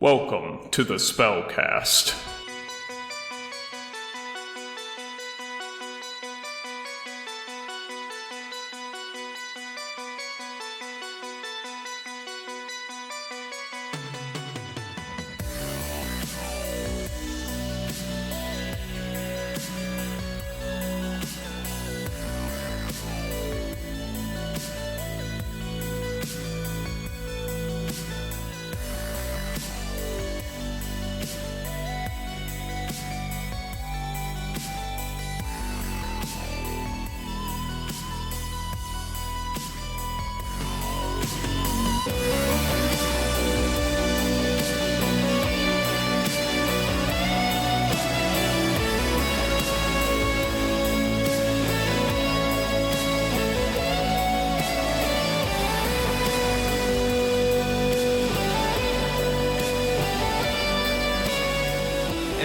Welcome to the SpellCast.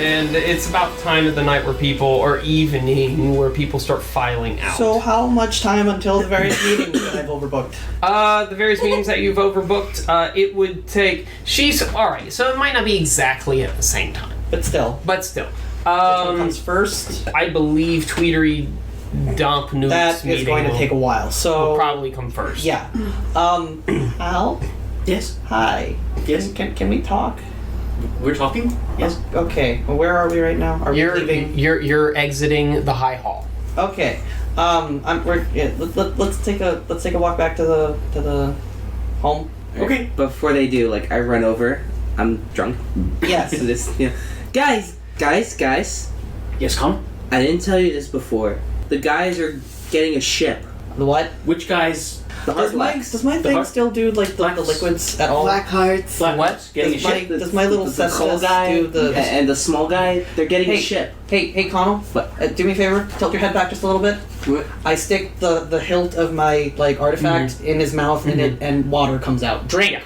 And it's about the time of the night where people start filing out. So how much time until the various meetings that I've overbooked? The various meetings that you've overbooked, it would take... Alright, so it might not be exactly at the same time. But still. Which one comes first? I believe Tweetery Dump Newt's That is going to take a while, so... will probably come first. Yeah. Al? Yes. Hi. Yes. Can we talk? We're talking? Yes. Okay. Well, where are we right now? Are we leaving? You're exiting the high hall. Okay. Let's take a walk back to the home. Okay. Before they do, I run over. I'm drunk. Yes. Guys. Yes, Conall? I didn't tell you this before. The guys are getting a ship. The what? Which guys? The Does my Heartlocks. thing still do the liquids at all? Blackhearts. What? Getting a ship? Does my little the tall guy do the... and the small guy, they're getting a ship. Hey, Conall. What? Do me a favor. Tilt your head back just a little bit. What? I stick the hilt of my artifact in his mouth, and water comes out. Drink.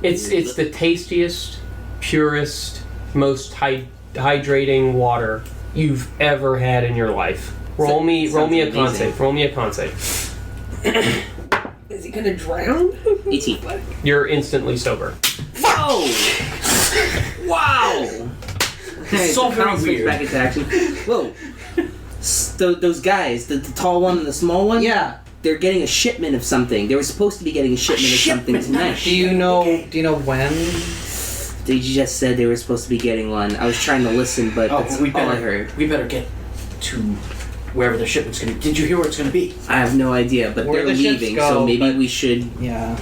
It's the tastiest, purest, most hydrating water you've ever had in your life. Roll me a con save. Roll me a con save. Is he gonna drown? 18. You're instantly sober. Whoa! Wow! Okay, So very switch weird. back into action. Whoa! Those guys, the tall one and the small one. Yeah. They're getting a shipment of something. They were supposed to be getting a shipment of something tonight. Do you know when? They just said they were supposed to be getting one. I was trying to listen, but that's all I heard. We better get to wherever the shipment's going to be. Did you hear where it's going to be? I have no idea, but Where they're the ships leaving, go, so maybe but- we should... Yeah.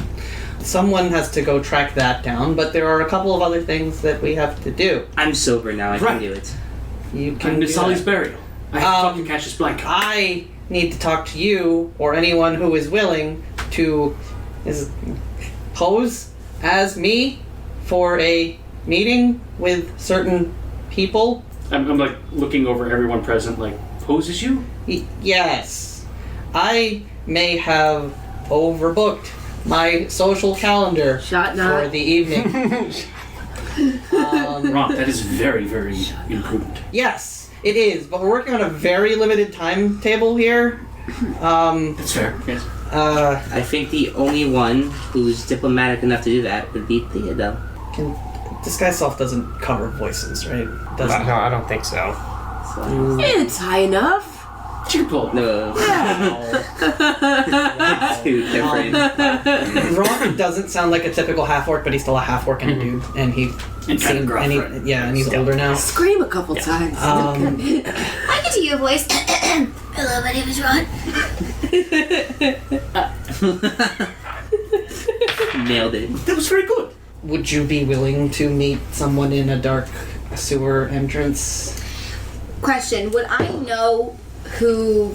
Someone has to go track that down, but there are a couple of other things that we have to do. I'm sober now, I Right. can do it. You can And do to Solly's that. burial. I have to talk to Cassius Blank. I need to talk to you or anyone who is willing to pose as me for a meeting with certain people. I'm looking over everyone present, poses you? Yes. I may have overbooked my social calendar for the evening. Ront, that is very, very imprudent. Yes, it is, but we're working on a very limited timetable here. That's fair, yes. I think the only one who's diplomatic enough to do that would be Theodo. Disguise self doesn't cover voices, right? No, I don't think so. It's high enough. You can pull it. No. Too different. Ron doesn't sound like a typical half-orc, but he's still a half-orc and a dude, and he's older now. Scream a couple times. I can do your voice. Hello, my name is Ron. Nailed it. That was very good. Would you be willing to meet someone in a dark sewer entrance? Question: would I know who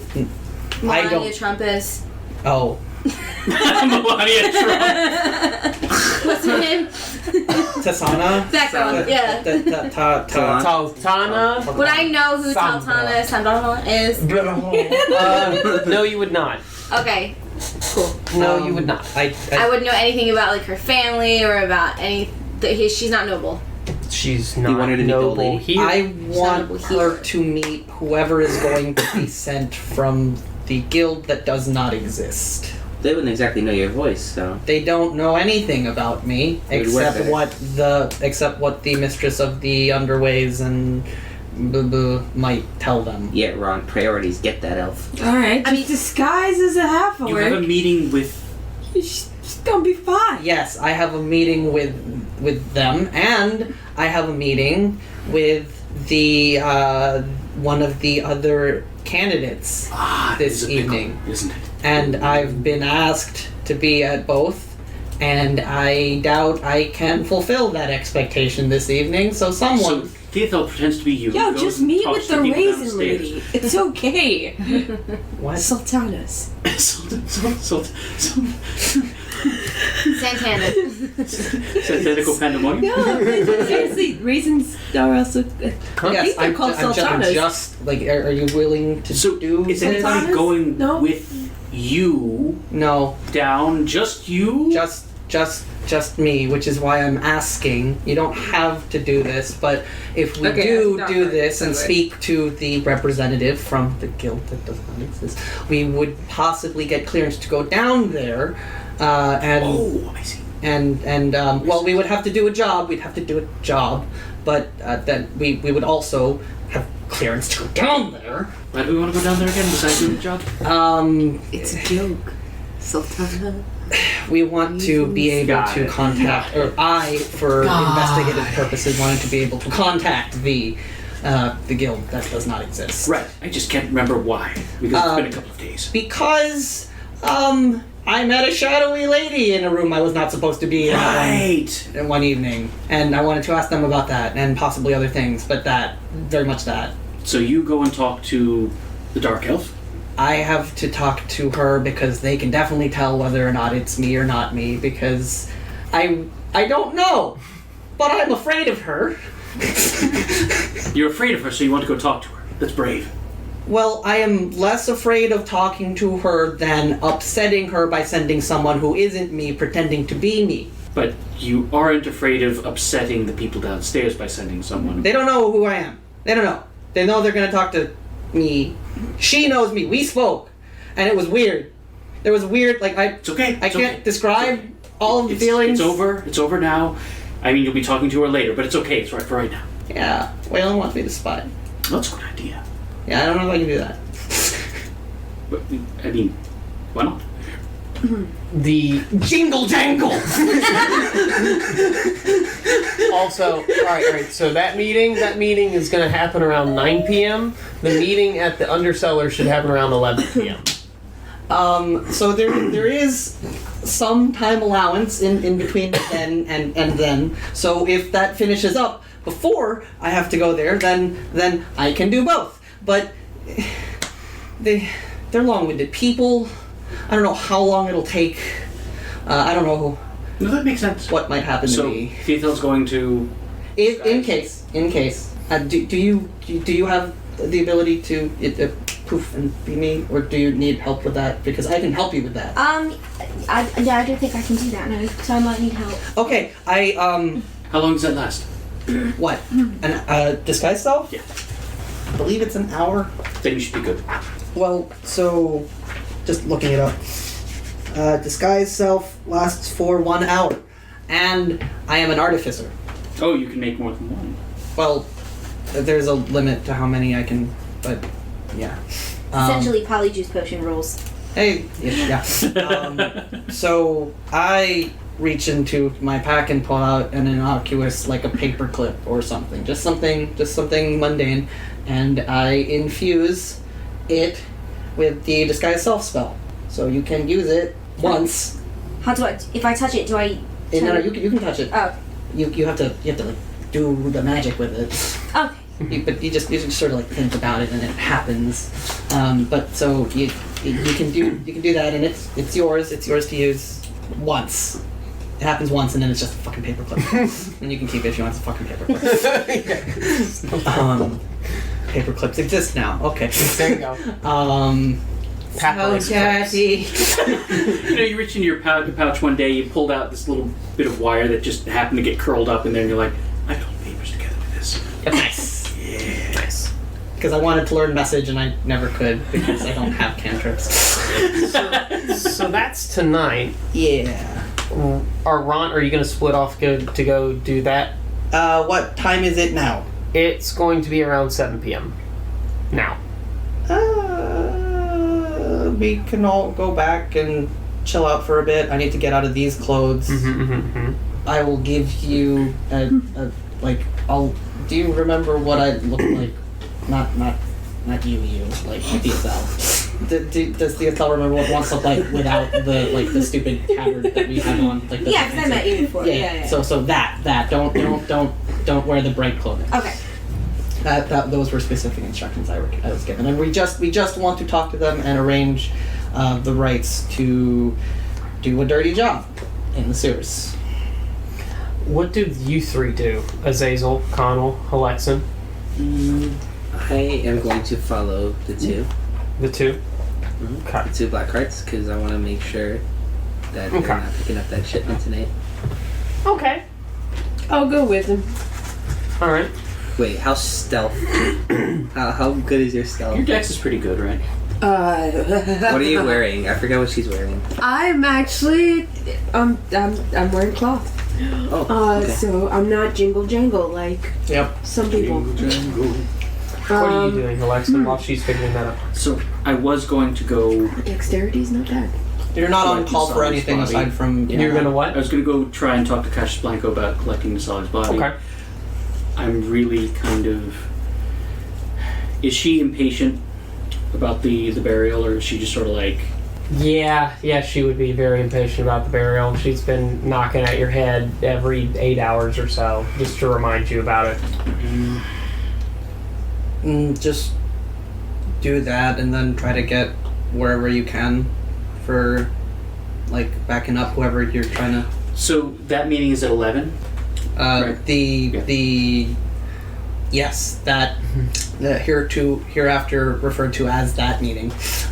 Melania don't. Trump is? Oh. Melania Trump. What's her name? Tasana? That girl. Yeah. Taltana? Would I know who Sandra. Taltana is? No, you would not. Okay. Cool. No, you would not. I wouldn't know anything about her family or about any. She's not noble. She's not want her to meet the old noble lady? here. I want Noble her here. to meet whoever is going to be sent from the guild that does not exist. They wouldn't exactly know your voice, so. They don't know anything about me It would work except what the mistress of the underways and might tell them. Yeah, Ron, priorities, get that elf. Alright, just disguise as a half-orc. You have a meeting with. She's gonna be fine. Yes, I have a meeting with them, and I have a meeting with the one of the other candidates this evening. Isn't it? And I've been asked to be at both, and I doubt I can fulfill that expectation this evening. So someone. So Thiathel pretends to be you. Yo, Goes just and meet talks with to the people raisin downstairs. lady. It's okay. What? Sultanas. Santana. Synthetical pandemonium? No, seriously, raisins are also. Yes, they're I'm called I'm sultanas. just like. Are you willing to So do is this? anybody Sultanas? going No. with you No, down? Just you? just me, which is why I'm asking. You don't have to do this, but if we Okay, do don't do worry, this and don't worry. speak to the representative from the guild that does not exist, we would possibly get clearance to go down there, and Oh, I see. well, we would have to do a job. We'd have to do a job, but then we would also have clearance to go down there. Why do we want to go down there again besides doing the job? It's a joke. Sultana. We want to be able Got to it. contact, or I, for investigative purposes, wanted to be able to contact the guild that does not exist. Right. I just can't remember why. Because it's been a couple of days. Because, I met a shadowy lady in a room I was not supposed to be in Right. one evening, and I wanted to ask them about that, and possibly other things, but very much that. So you go and talk to the Dark Elf. I have to talk to her because they can definitely tell whether or not it's me or not me, because I don't know, but I'm afraid of her. You're afraid of her, so you want to go talk to her. That's brave. Well, I am less afraid of talking to her than upsetting her by sending someone who isn't me pretending to be me. But you aren't afraid of upsetting the people downstairs by sending someone. They don't know who I am. They don't know. They know they're gonna talk to me. She knows me. We spoke, and it was weird. There was weird, like It's okay. I it's can't okay. describe all of the It's- feelings. It's over. It's over now. I mean, you'll be talking to her later, but it's okay. It's right for right now. Yeah, Waylon wants me to spy. That's a good idea. Yeah, I don't know if I can do that. But, I mean, why not? The Jingle jangle! also, all right. So that meeting is going to happen around 9 p.m. The meeting at the undercellar should happen around 11 p.m. So there is some time allowance in between then and then. So if that finishes up before I have to go there, then I can do both. But they're long-winded people. I don't know how long it'll take. I don't know No, that makes sense. what might happen to So, me. Thiathel's going to... In case. Do you have the ability to poof and be me, or do you need help with that? Because I can help you with that. I don't think I can do that now, so I might need help. Okay, How long does that last? what? An disguise self? Yeah. I believe it's an hour. Then you should be good. Well, so just looking it up. Disguise self lasts for 1 hour, and I am an artificer. Oh, you can make more than one. Well, there's a limit to how many I can, but yeah. Essentially, polyjuice potion rules. Hey, yeah. So I reach into my pack and pull out an innocuous, like a paper clip or something, just something mundane, and I infuse it with the disguise self spell. So you can use it once. How do I? If I touch it, do I? No, you can touch it. Oh. You have to like do the magic with it. Okay. But you just sort of like think about it and it happens. But so you can do that, and it's yours to use once. It happens once, and then it's just a fucking paperclip, and you can keep it if you want. It's a fucking paperclip. Paperclips exist now. Okay. There you go. So dirty. You reach into your pouch one day, you pulled out this little bit of wire that just happened to get curled up, and then you're like, I put papers together with this. Nice. Yes. Because I wanted to learn message and I never could because I don't have cantrips. So that's tonight. Yeah. Are you going to split off to go do that? What time is it now? It's going to be around 7 p.m. now. We can all go back and chill out for a bit. I need to get out of these clothes. I will give you do you remember what I look like? Not you, like Thiathel. Does Thiathel remember what wants to look like without the stupid tabard that we have on? Like the Yeah, because I met you before. Yeah. So that don't wear the bright clothing. Okay. Those were specific instructions I was given, and we just want to talk to them and arrange the rights to do a dirty job in the sewers. What do you three do? Azazel, Conall, Halexan? I am going to follow the two. The two? Okay. The two black carts, because I want to make sure that they're not picking up that shipment tonight. Okay. I'll go with him. Alright. Wait, how stealth? how good is your stealth? Your dex is pretty good, right? What are you wearing? I forgot what she's wearing. I'm actually, I'm wearing cloth. Oh, okay. So I'm not jingle jangle like some people. What are you doing, Halexan, while she's figuring that out? So I was going to go. Dexterity's not bad. You're not on Collecting call for Sally's anything body. aside from. You're gonna I what? was going to go try and talk to Cassius Blanco about collecting the Sally's body. Okay. I'm really kind of. Is she impatient about the burial, or is she just sort of like? Yeah, she would be very impatient about the burial. She's been knocking at your head every 8 hours or so, just to remind you about it. Just do that and then try to get wherever you can for backing up whoever you're trying to. So that meeting is at 11. Right. Yes, that the hereafter referred to as that meeting.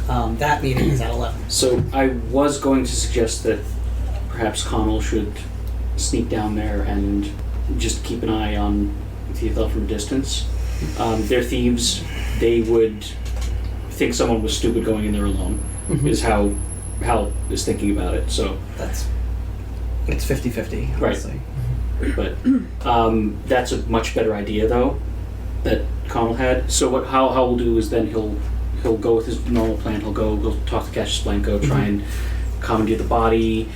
That meeting is at 11. So I was going to suggest that perhaps Conall should sneak down there and just keep an eye on Thiathel from a distance. They're thieves. They would think someone was stupid going in there alone, is how Hal is thinking about it. So It's 50-50, Right. honestly. But that's a much better idea, though, that Conall had. So how we'll do is then he'll go with his normal plan. He'll talk to Cassius Blanco, try and commandeer the body,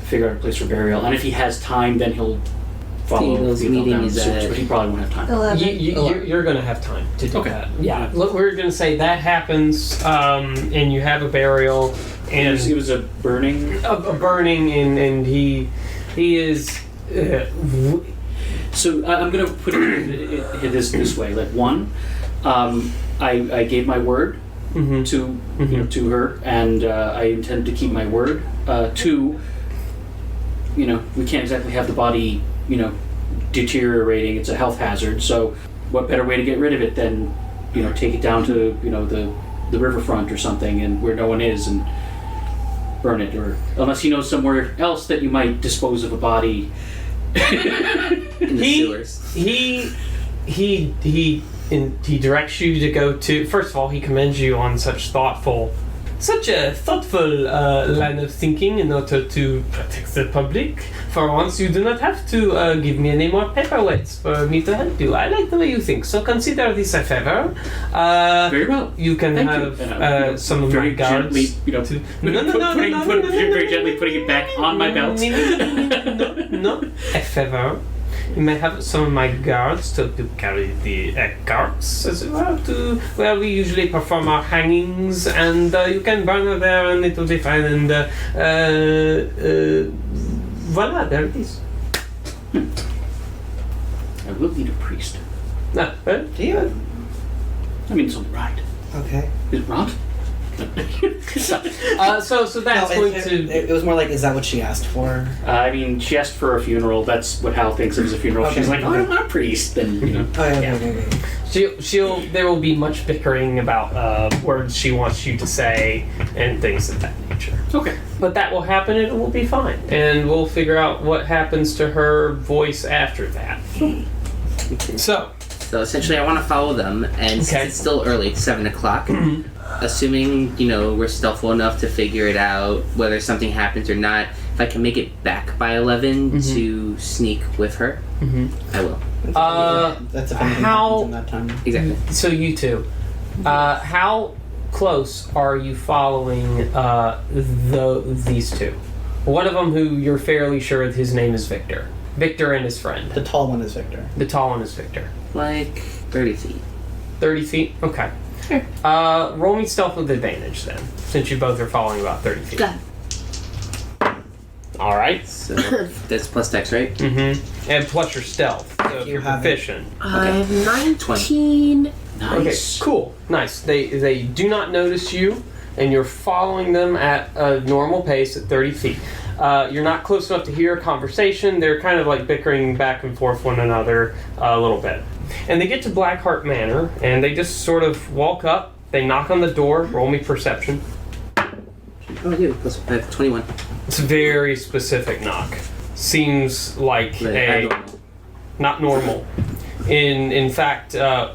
figure out a place for burial, and if he has time, then he'll follow Theo's Thiathel meeting down is the sewers, at- but he probably won't have time. 11. You're going to have time to do Okay. that. Yeah. Look, we're going to say that happens, and you have a burial, and It was a burning. a burning, and he is. So I'm going to put it this way. Like, one, I gave my word to her, and I intend to keep my word. Two, we can't exactly have the body, deteriorating. It's a health hazard. So what better way to get rid of it than, take it down to, the riverfront or something, and where no one is, and burn it, or unless he knows somewhere else that you might dispose of a body. In the sewers. He directs you to go to. First of all, he commends you on such a thoughtful line of thinking in order to protect the public. For once, you do not have to give me any more paperweights for me to help you. I like the way you think, so consider this a favor. Very well. You can Thank have you. And some of my very guards. gently, very gently putting it back on my belt. No, a favor. You may have some of my guards to carry the carts as well to where we usually perform our hangings, and you can burn her there and it will be fine, and voila, there it is. I will need a priest. No, well, Do you? I mean, it's only right. Okay. Is it Ront? so that's No, going to. it was more like, is that what she asked for? I mean, she asked for a funeral. That's what Hal thinks of as a funeral. Okay. She's like, I'm not a priest. Then, Oh, yeah. Okay. There will be much bickering about words she wants you to say and things of that nature. Okay. But that will happen and it will be fine. And we'll figure out what happens to her voice after that. So, So essentially, I want to follow them, and since Okay. it's still early, it's 7 o'clock. assuming, we're stealthful enough to figure it out, whether something happens or not, if I can make it back by 11 to sneak with her, I will. That's if anything happens in that time. Exactly. So you two, how close are you following these two? One of them who you're fairly sure his name is Victor. Victor and his friend. The tall one is Victor. The tall one is Victor. Like 30 feet. 30 feet? Okay. Sure. Roll me stealth with advantage then, since you both are following about 30 feet. Got it. Alright. So that's plus dex, right? Mm-hmm. And plus your stealth. So if You you're have proficient. I have 19. Nice. Okay, cool. Nice. They do not notice you, and you're following them at a normal pace at 30 feet. You're not close enough to hear a conversation. They're kind of like bickering back and forth one another a little bit. And they get to Blackheart Manor, and they just sort of walk up. They knock on the door. Roll me perception. Oh, dude, plus 21. It's a very specific knock. Seems like not normal. In fact,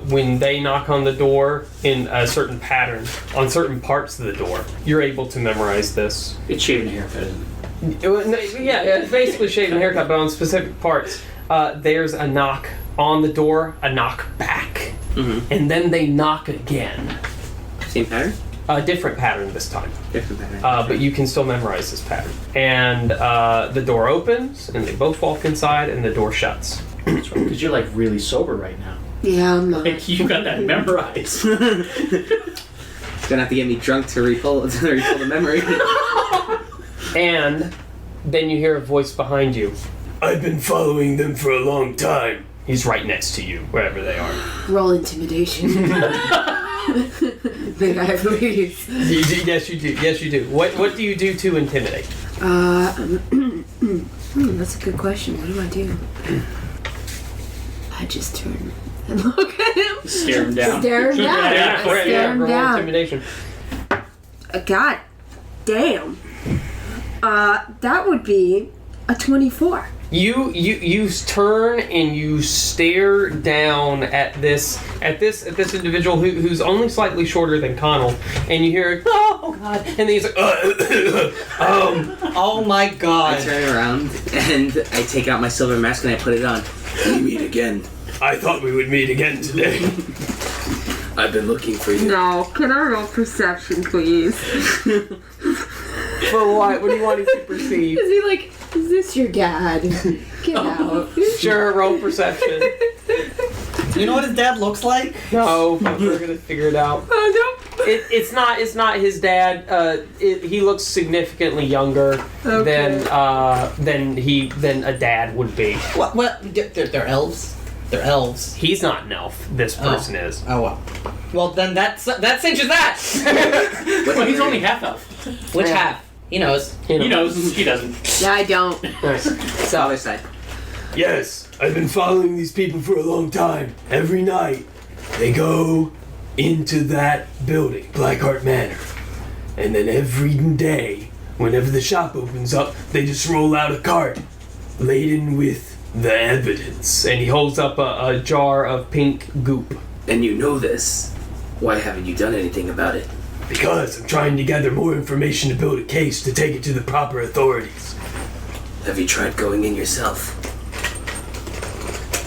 when they knock on the door in a certain pattern, on certain parts of the door, you're able to memorize this. It's shaving a haircut, isn't it? Yeah, it's basically shaving a haircut, but on specific parts. There's a knock on the door, a knock back, and then they knock again. Same pattern? A different pattern this time. Different pattern. But you can still memorize this pattern. And the door opens, and they both walk inside, and the door shuts. That's right, because you're like really sober right now. Yeah, I'm not. Like, you got that memorized. Gonna have to get me drunk to recall the memory. And then you hear a voice behind you. I've been following them for a long time. He's right next to you, wherever they are. Roll intimidation. Think I have leads. Yes, you do. Yes, you do. What do you do to intimidate? That's a good question. What do I do? I just turn and look at him. Stare him down. Stare him down. I stare him roll down. intimidation. God damn. That would be a 24. You turn and you stare down at this individual who's only slightly shorter than Conall, and you hear, oh god, and then he's like, Oh my god. I turn around and I take out my silver mask and I put it on. We meet again. I thought we would meet again today. I've been looking for you. No, can I roll perception, please? For what? What do you want to perceive? Is he like, is this your dad? Get out. Sure, roll perception. You know what his dad looks like? No, but we're gonna figure it out. Oh, no. It's not his dad. He looks significantly younger than a dad would be. What? They're elves? They're elves. He's not an elf. This person is. Oh well. Well then that cinches that! Well, he's only half elf. Which half? He knows. He knows. He doesn't. Yeah, I don't. Nice. So, other side. Yes, I've been following these people for a long time. Every night, they go into that building, Blackheart Manor. And then every day, whenever the shop opens up, they just roll out a cart laden with the evidence. And he holds up a jar of pink goop. And you know this. Why haven't you done anything about it? Because I'm trying to gather more information to build a case to take it to the proper authorities. Have you tried going in yourself?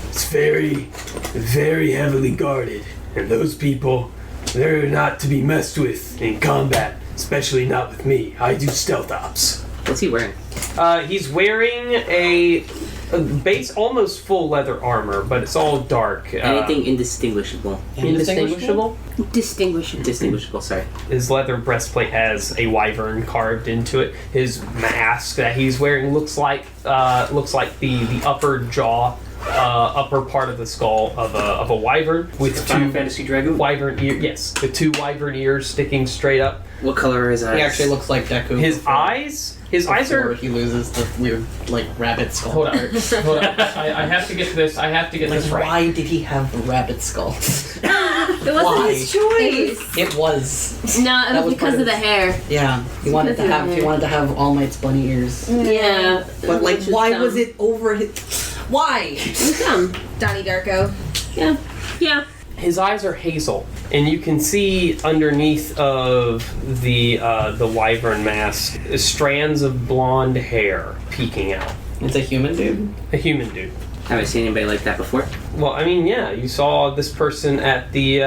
It's very, very heavily guarded. And those people, they're not to be messed with in combat, especially not with me. I do stealth ops. What's he wearing? He's wearing a base, almost full leather armor, but it's all dark. Anything indistinguishable? Indistinguishable? Indistinguishable, sorry. His leather breastplate has a wyvern carved into it. His mask that he's wearing looks like the upper jaw, upper part of the skull of a wyvern with Final two Fantasy Dragoon. wyvern ears. Yes, the two wyvern ears sticking straight up. What color are his eyes? He actually looks like Deku. His eyes are. He loses the weird, like, rabbit skull. Hold on. I have to get this. I have to get this right. Why did he have a rabbit skull? It wasn't his choice. It was. No, it That was was because part of the hair. Yeah, he wanted to have All Might's bunny ears. Yeah. But like, Which is why dumb. was it over his? Why? It's dumb. Donnie Darko. Yeah. Yeah. His eyes are hazel, and you can see underneath of the wyvern mask strands of blonde hair peeking out. It's a human dude? A human dude. Have I seen anybody like that before? Well, I mean, yeah, you saw this person at the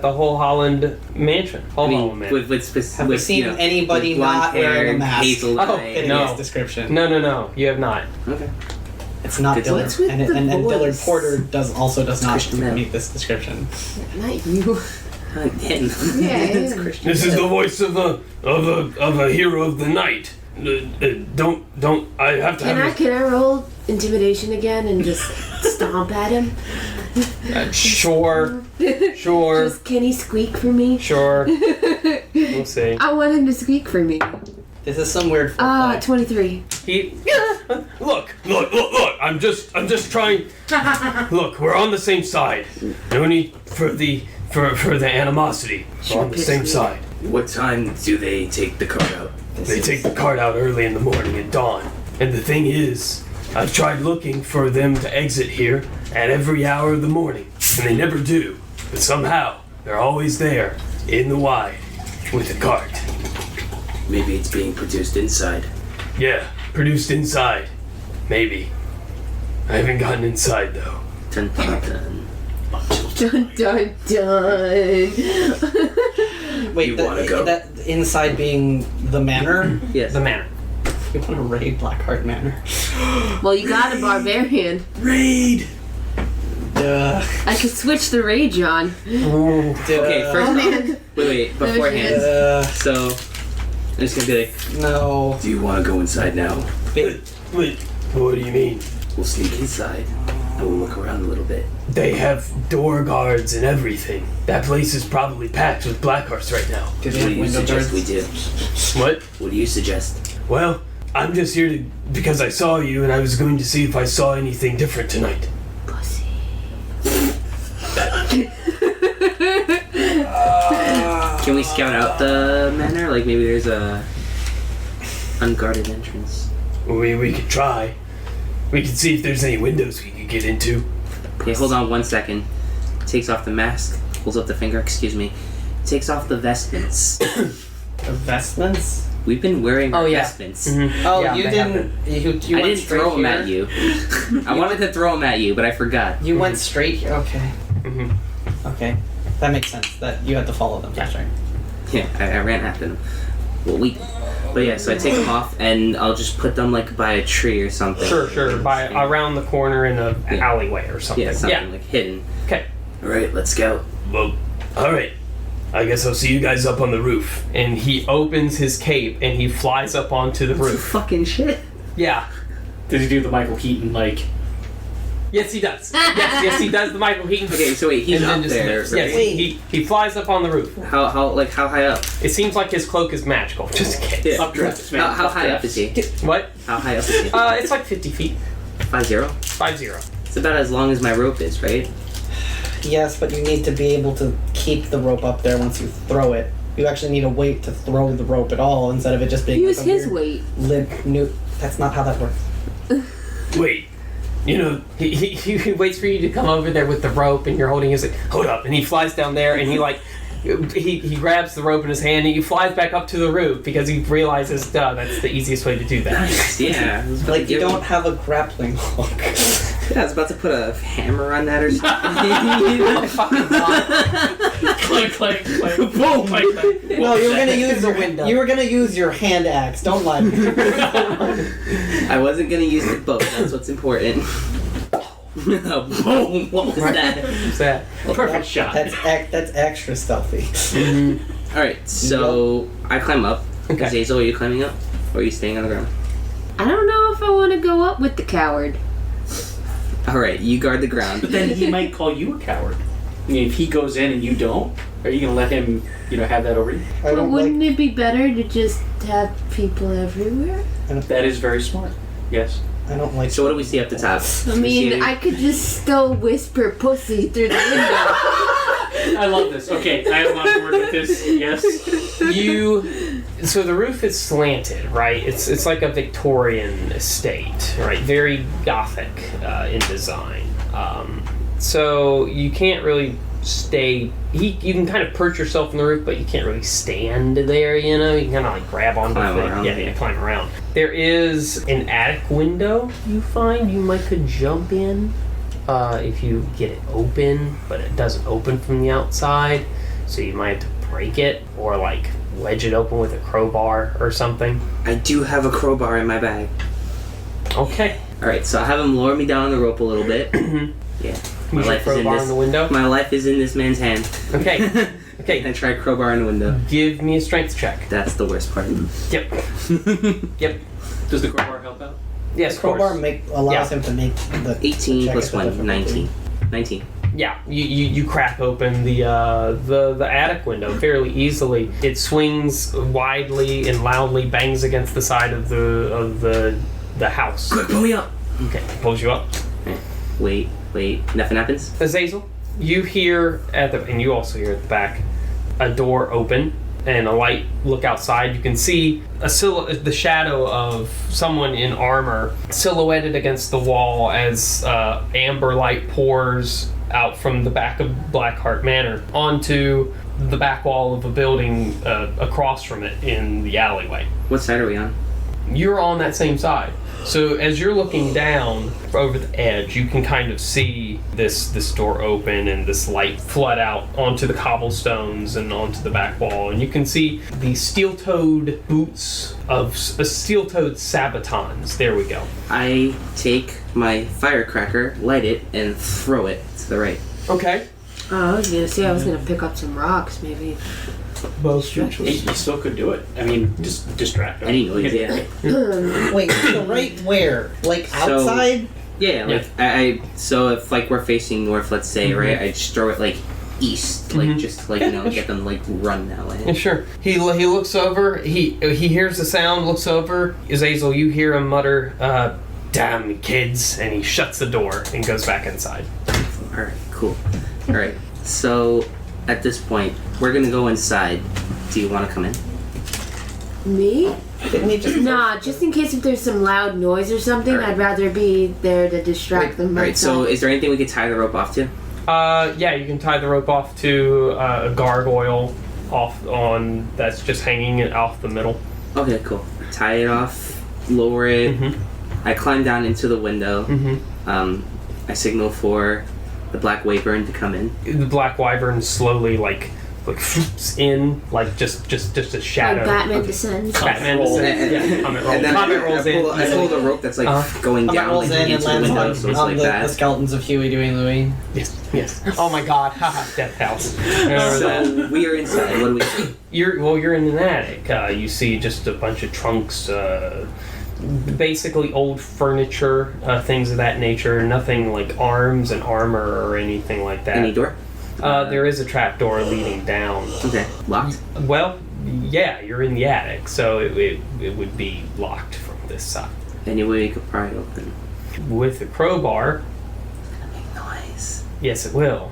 Whole Holland mansion. Holland mansion. Have we seen anybody not wearing a mask? Hazel Fitting no. his description. No, you have not. Okay. It's not Good Dillard. What's with And the Dillard voice? Porter does not Christian meet this description. Not you. Him. Yeah. This is the voice of a hero of the night. Don't I have to Can I roll intimidation again and just stomp at him? Sure. Just can he squeak for me? Sure. We'll see. I want him to squeak for me. This is some weird foreplay. 23. Look! I'm just trying. Look, we're on the same side. No need for the animosity. We're on the same side. What time do they take the cart out? They take the cart out early in the morning at dawn. And the thing is, I've tried looking for them to exit here at every hour of the morning, and they never do. But somehow, they're always there, in the wide, with the cart. Maybe it's being produced inside. Yeah, produced inside. Maybe. I haven't gotten inside, though. Dun, dun, dun. Dun dun dun. Wait, You wanna go? that inside being the manor? Yes. The manor. You want to raid Blackheart Manor? Well, you got a barbarian. Raid! Duh. I could switch the rage on. Okay, first Oh off, man. wait, beforehand. So, I'm just gonna be like, No. Do you want to go inside now? Wait, what do you mean? We'll sneak inside and we'll look around a little bit. They have door guards and everything. That place is probably packed with Blackhearts right now. Do they What have do you window suggest guards? we do? What? What do you suggest? Well, I'm just here because I saw you and I was going to see if I saw anything different tonight. Pussy. can we scout out the manor? Like maybe there's a unguarded entrance. We could try. We could see if there's any windows we could get into. Okay, hold on 1 second. Takes off the mask, pulls up the finger, excuse me. Takes off the vestments. The vestments? We've been wearing our Oh, yeah. vestments. Oh, Yeah, you they didn't. You I went didn't straight throw them here? at you. I wanted to throw them at you, but I forgot. You went straight here. Okay. Mhm. Okay. That makes sense. That you had to follow them. That's right. Yeah, I ran after them. But yeah, so I take them off and I'll just put them like by a tree or something. Sure. By around the corner in an Yeah. alleyway or something. Yeah, something like hidden. Okay. Alright, let's go. Well, alright. I guess I'll see you guys up on the roof. And he opens his cape and he flies up onto the roof. Fucking shit. Yeah. Does he do the Michael Keaton like? Yes, he does. yes, he does the Michael Keaton. Okay, so wait, he's And then up just there. lives. Right? Yes, he flies up on the roof. How high up? It seems like his cloak is magical. Just kidding. Yeah. Updrafts, man. How high up is he? What? How high up is he? It's like 50 feet. 5-0? 5-0. It's about as long as my rope is, right? Yes, but you need to be able to keep the rope up there once you throw it. You actually need a weight to throw the rope at all, instead of it just being Use like a his weird weight. limp new. That's not how that works. Wait. You know, He waits for you to come over there with the rope and you're holding his... Hold up. And he flies down there and he grabs the rope in his hand and he flies back up to the roof because he realizes, that's the easiest way to do that. Nice, yeah. I was about to Like, you give him- don't have a grappling hook. Yeah, I was about to put a hammer on that or something. Clank, clank, clank. Boom! Clank, clank. No, you were gonna use a window. You were gonna use your hand axe. Don't lie. I wasn't gonna use the boat, that's what's important. Boom! What was that? What's that? Perfect shot. That's extra stealthy. Alright, so I climb up. Okay. Azazel, are you climbing up? Or are you staying on the ground? I don't know if I want to go up with the coward. Alright, you guard the ground. But then he might call you a coward. I mean, if he goes in and you don't, are you gonna let him, have that over you? I But don't wouldn't like. it be better to just have people everywhere? That is very smart. Yes. I don't like. So what do we see up the top? I We mean, see- I could just still whisper pussy through the window. I love this. Okay, I am on board with this. Yes. So the roof is slanted, right? It's like a Victorian estate, right? Very Gothic in design. So you can't really stay. You can kind of perch yourself on the roof, but you can't really stand there. You know, you can kind of like grab onto Climb the thing. around. Yeah, climb around. There is an attic window you find you might could jump in if you get it open, but it doesn't open from the outside, so you might have to break it or like wedge it open with a crowbar or something. I do have a crowbar in my bag. Okay. Alright, so I have him lower me down on the rope a little bit. Yeah. My Use your life is in crowbar this. in the window. My life is in this man's hand. Okay. I Okay. try crowbar in the window. Give me a strength check. That's the worst part. Yep. Yep. Does the crowbar help out? Yes, of Crowbar course. allows him to make the 18 check plus at the 1, difficulty. 19. Yeah, you crack open the attic window fairly easily. It swings widely and loudly, bangs against the side of the house. Quick, pull me up! Okay, pulls you up. Wait. Nothing happens? Azazel, you hear and you also hear at the back, a door open and a light look outside. You can see the shadow of someone in armor silhouetted against the wall as amber light pours out from the back of Blackheart Manor onto the back wall of a building across from it in the alleyway. What side are we on? You're on that same side. So as you're looking down over the edge, you can kind of see this door open and this light flood out onto the cobblestones and onto the back wall. And you can see the steel-toed boots of steel-toed sabatons. There we go. I take my firecracker, light it, and throw it to the right. Okay. Oh, I was gonna say I was gonna pick up some rocks, maybe. You still could do it. I mean, just distract him. Any noise, yeah. Wait, so right where? Like So- outside? Yeah, like so if like we're facing north, let's say, right, I just throw it like east, like just to, like, you know, get them to like run that way. Yeah, sure. He looks over. He hears the sound. Looks over. Azazel, you hear him mutter, "Damn kids!" and he shuts the door and goes back inside. All right, cool. All right, so at this point, we're gonna go inside. Do you want to come in? Me? Didn't he just Nah, just in case if there's some loud noise or something, Alright. I'd rather be there to distract them. All right. So myself. is there anything we could tie the rope off to? Yeah, you can tie the rope off to a gargoyle that's just hanging it off the middle. Okay, cool. Tie it off, lower it. I climb down into the window. I signal for the black wyvern to come in. The black wyvern slowly like in, like just a shadow. Like Batman descends. Batman descends. Yeah, Comet roll. And then Comet rolls in. I pull the rope that's like going Comet down rolls like, in and into the lands window, so it's on like the that. skeletons of Huey, Dewey, and Louie. Yes. Oh my God! Haha, Death House. Remember that? So we are inside. What do we see? You're in an attic. You see just a bunch of trunks, basically old furniture, things of that nature. Nothing like arms and armor or anything like that. Any door? There is a trapdoor leading down. Okay. Locked? Well, yeah, you're in the attic, so it would be locked from this side. Any way you could pry it open? With a crowbar, It's gonna make noise. yes, it will.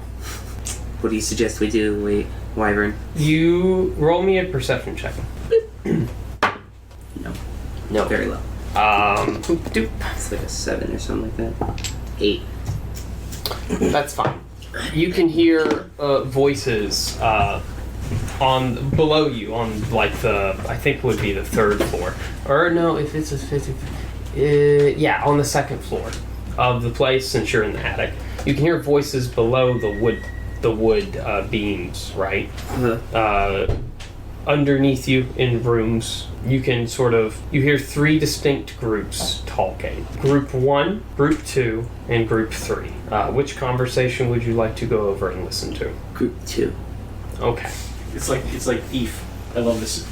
What do you suggest we do, wyvern? You roll me a perception check. No. Very low. Doop. It's like a 7 or something like that. 8. That's fine. You can hear voices on below you on like I think would be the third floor, or no, if it's a fifth, on the second floor of the place. Since you're in the attic, you can hear voices below the wood beams, right? Underneath you in rooms, you can you hear 3 distinct groups talking. Group 1, Group 2, and Group 3. Which conversation would you like to go over and listen to? Group 2. Okay. It's like Thief. I love this.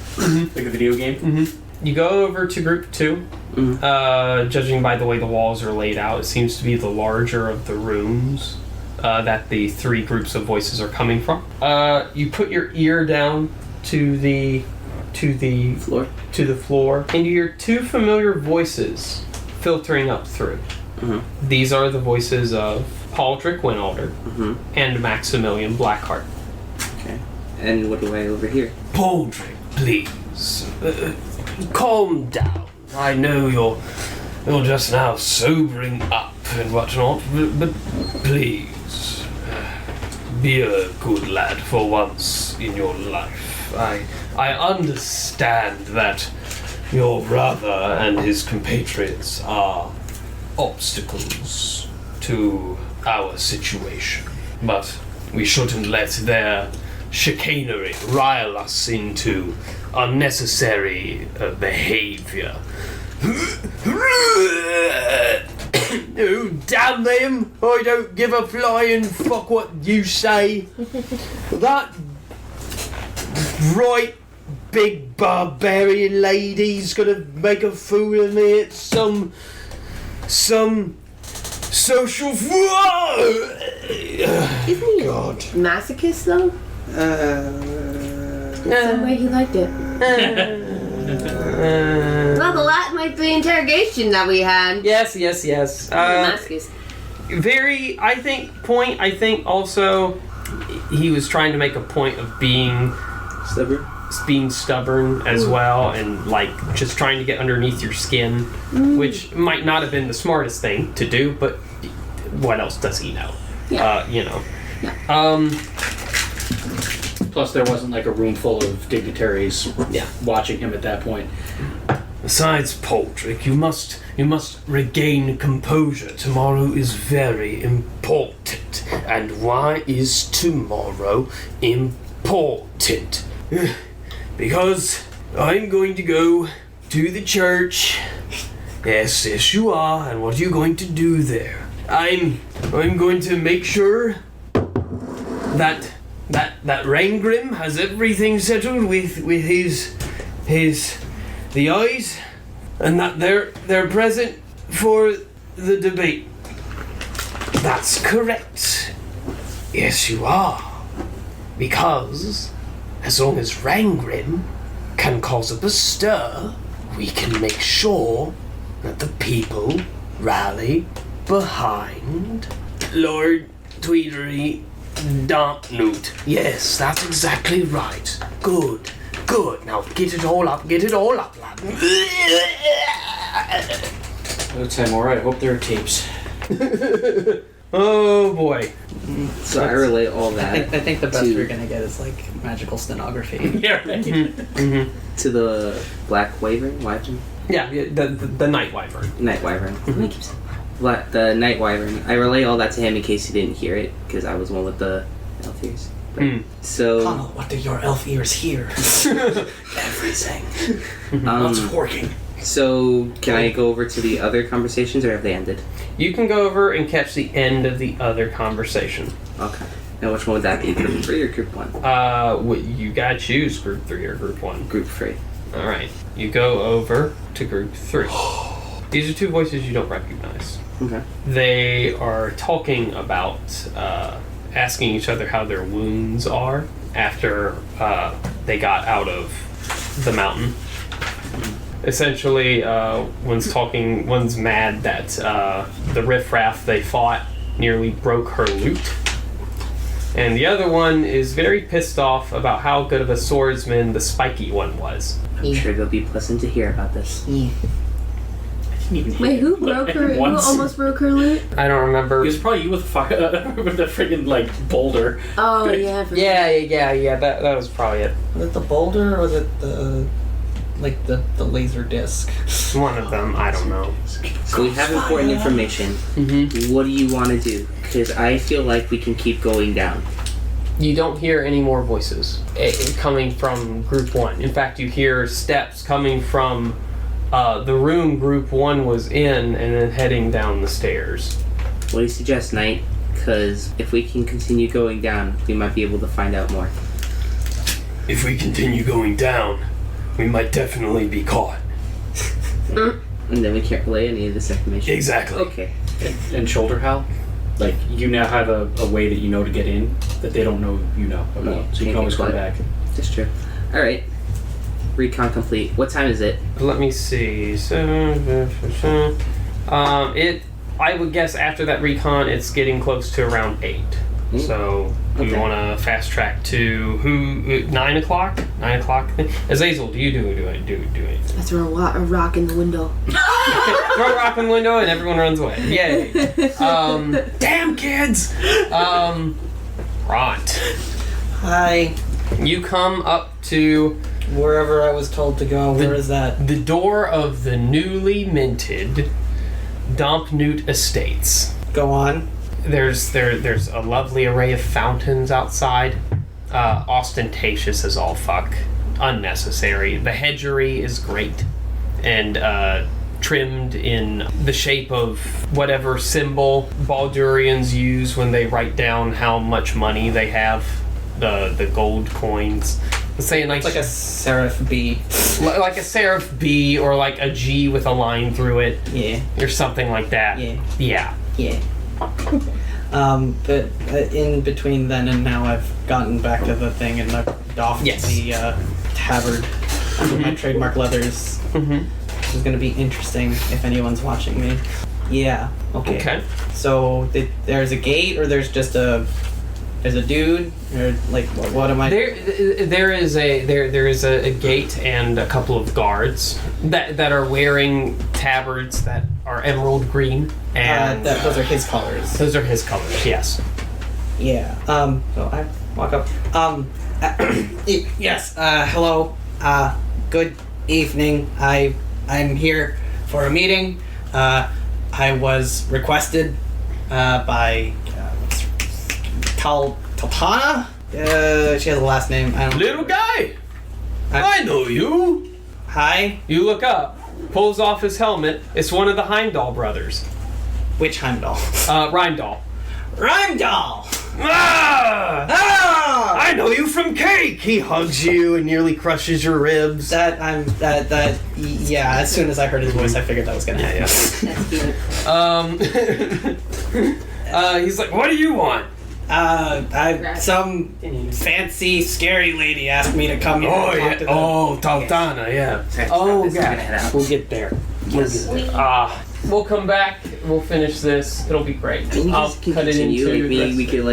Like a video game. You go over to Group 2. Judging by the way the walls are laid out, it seems to be the larger of the rooms that the 3 groups of voices are coming from. You put your ear down to the Floor? and you hear 2 familiar voices filtering up through. These are the voices of Paultrick Wynalder and Maximilian Blackheart. Okay. And what do I overhear? Paultrick, please. Calm down. I know you're just now sobering up and whatnot, but please. be a good lad for once in your life. I understand that your brother and his compatriots are obstacles to our situation, but we shouldn't let their chicanery rile us into unnecessary behavior. Oh, damn them! I don't give a flying fuck what you say. That right big barbarian lady's gonna make a fool of me at some social. Isn't he God. masochist though? Some way he liked it. Well, the interrogation that we had. Yes. Masochist. I think also he was trying to make a point of being stubborn as well, and like just trying to get underneath your skin, which might not have been the smartest thing to do, but what else does he know? Yeah. Yeah. Plus, there wasn't like a room full of dignitaries watching him at that point. Besides, Poldrick, you must regain composure. Tomorrow is very important. And why is tomorrow important? Because I'm going to go to the church. Yes, you are. And what are you going to do there? I'm going to make sure that Rangrim has everything settled with the eyes, and that they're present for the debate. That's correct. Yes, you are. Because as long as Rangrim can cause up a stir, we can make sure that the people rally behind Lord Tweetery Darknoot. Yes, that's exactly right. Good. Now get it all up, lad. Oh, Tim, alright, I hope there are tapes. Oh boy. So I relate all that. I think the best we're gonna get is like magical stenography. Yeah, right. To the Black Wyvern? Yeah, the Night Wyvern. Night Wyvern. The Night Wyvern. I relay all that to him in case he didn't hear it, because I was one with the elf ears. So, Conall, what do your elf ears hear? Everything. What's working? So, can I go over to the other conversations, or have they ended? You can go over and catch the end of the other conversation. Okay. Now, which one would that be? Group 3 or Group 1? You gotta choose Group 3 or Group 1. Group 3. Alright. You go over to Group 3. These are two voices you don't recognize. Okay. They are talking about asking each other how their wounds are after they got out of the mountain. Essentially, one's mad that the riffraff they fought nearly broke her lute. And the other one is very pissed off about how good of a swordsman the spiky one was. I'm sure they'll be pleasant to hear about this. Wait, who broke her? Who almost broke her lute? I don't remember. It was probably you with the friggin' like boulder. Oh yeah. Yeah. That was probably it. Was it the boulder or was it the laser disc? One of them. I don't know. So we have important information. Mm-hmm. What do you want to do? Because I feel like we can keep going down. You don't hear any more voices coming from Group 1. In fact, you hear steps coming from the room Group 1 was in and then heading down the stairs. What do you suggest, Knight? Because if we can continue going down, we might be able to find out more. If we continue going down, we might definitely be caught. And then we can't relay any of this information. Exactly. Okay. And shoulder Hal? Like, you now have a way that you know to get in that they don't know you know about. Yeah, so you can always come back. That's true. Alright. Recon complete. What time is it? Let me see. I would guess after that recon, it's getting close to around 8. So we want to fast track to 9 o'clock. 9 o'clock. Azazel, do you do anything? I throw a rock in the window. Throw a rock in the window and everyone runs away. Yay! Damn kids! Ront. Hi. You come up to Wherever I was told to go. Where is that? the door of the newly minted Dompnute Estates. Go on. There's a lovely array of fountains outside. Ostentatious as all fuck. Unnecessary. The hedgery is great. And trimmed in the shape of whatever symbol Baldurians use when they write down how much money they have. The gold coins. Let's say It's like a serif B. like a serif B or like a G with a line through it. Yeah. Or something like that. Yeah. Yeah. But in between then and now, I've gotten back to the thing and I've doffed the tabard with my trademark leathers. Mm-hmm. This is going to be interesting if anyone's watching me. Yeah. Okay. So there's a gate, or there's just a dude, or like what am I? There is a gate and a couple of guards that are wearing tabards that are emerald green, and those are his colors. Those are his colors. Yes. Yeah. So I walk up. Yes. Hello. Good evening. I'm here for a meeting. I was requested by Taltana? She has a last name. I don't know. Little guy! I know you! Hi? You look up, pulls off his helmet. It's one of the Heimdall brothers. Which Heimdall? Rheimdall. Rheimdall! Ah! Ah! I know you from Cake! He hugs you and nearly crushes your ribs. Yeah, as soon as I heard his voice, I figured that was gonna happen. That's cute. He's like, what do you want? Some fancy, scary lady asked me to come here and talk to them. Oh, Taltana, yeah. We'll get there. We'll come back. We'll finish this. It'll be great. I'll cut it into we could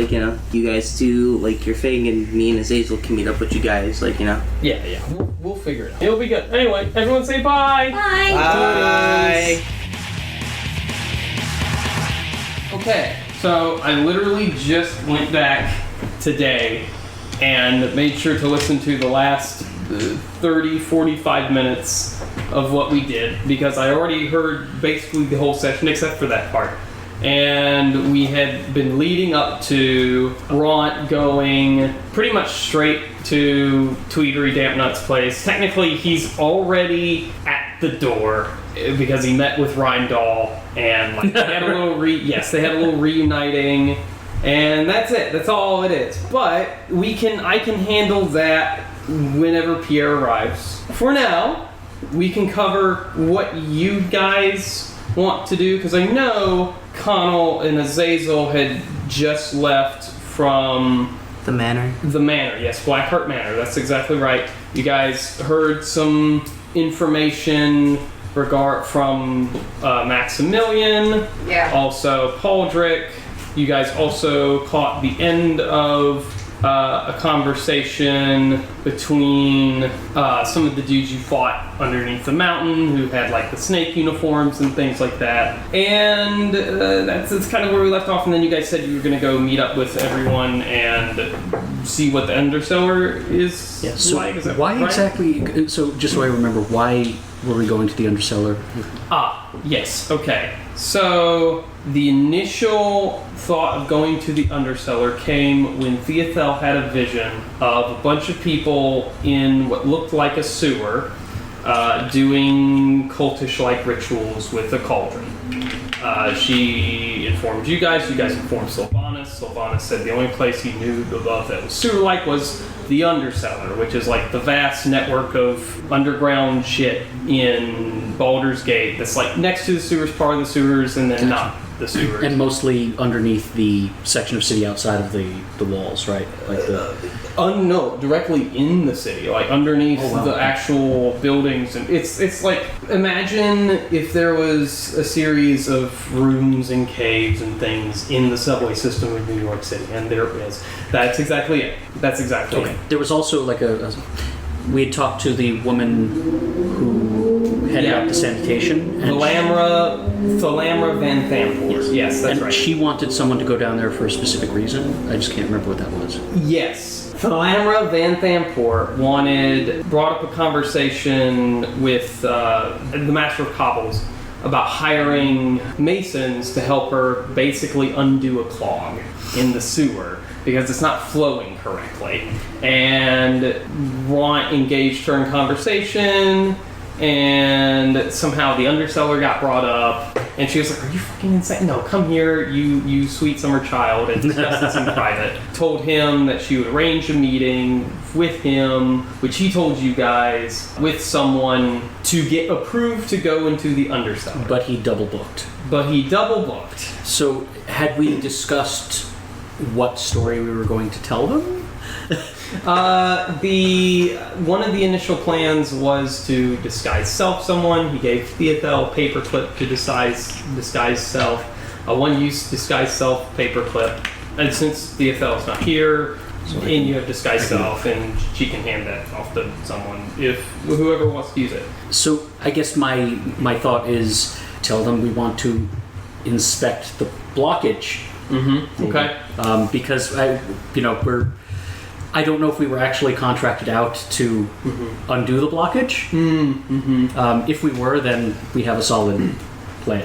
you guys do your thing, and me and Azazel can meet up with you guys, Yeah. We'll figure it out. It'll be good. Anyway, everyone say bye. Bye. Bye. Okay, so I literally just went back today and made sure to listen to the last 45 minutes of what we did, because I already heard basically the whole session except for that part. And we had been leading up to Ront going pretty much straight to Tweetery Dampnut's place. Technically, he's already at the door because he met with Rheimdall, and they had a little they had a little reuniting, and that's it. That's all it is. But I can handle that whenever Pierre arrives. For now, we can cover what you guys want to do, because I know Conall and Azazel had just left from The manor. the manor. Yes, Blackheart Manor. That's exactly right. You guys heard some information from Maximilian. Yeah. Also Paldrick. You guys also caught the end of a conversation between some of the dudes you fought underneath the mountain who had the snake uniforms and things like that. And that's kind of where we left off. And then you guys said you were going to go meet up with everyone and see what the Undercellar is like. Is that Why right? exactly? So just so I remember, why were we going to the Undercellar? Yes. Okay. So the initial thought of going to the Undercellar came when Thiathel had a vision of a bunch of people in what looked like a sewer doing cultish-like rituals with a cauldron. She informed you guys informed Sylvanas. Sylvanas said the only place he knew of that was sewer-like was the Undercellar, which is the vast network of underground shit in Baldur's Gate that's next to the sewers, part of the sewers, and then not the sewers. And mostly underneath the section of city outside of the walls, right? No, directly in the city, underneath the actual buildings. And it's imagine if there was a series of rooms and caves and things in the subway system of New York City, and there is. That's exactly it. That's exactly it. There was also we had talked to the woman who headed up to sanitation. And Thalamra Van Thampoor. Yes, that's and right. she wanted someone to go down there for a specific reason. I just can't remember what that was. Yes. Thalamra Van Thampoor brought up a conversation with the Master of Cobbles about hiring masons to help her basically undo a clog in the sewer because it's not flowing correctly. And Ront engaged her in conversation, and somehow the underseller got brought up, and she was like, "Are you fucking insane? No, come here, you sweet summer child," and discussed this in private. Told him that she would arrange a meeting with him, which he told you guys, with someone to get approved to go into the underseller. But he double booked. So, had we discussed what story we were going to tell them? One of the initial plans was to disguise self someone. He gave Thiathel a paperclip to disguise self, a one-use disguise self paperclip. And since Thiathel's not here, and you have disguise self, and she can hand that off to someone if whoever wants to use it. So I guess my thought is tell them we want to inspect the blockage. Mm-hmm. Okay. Because I don't know if we were actually contracted out to undo the blockage. Mm-hmm. If we were, then we have a solid plan.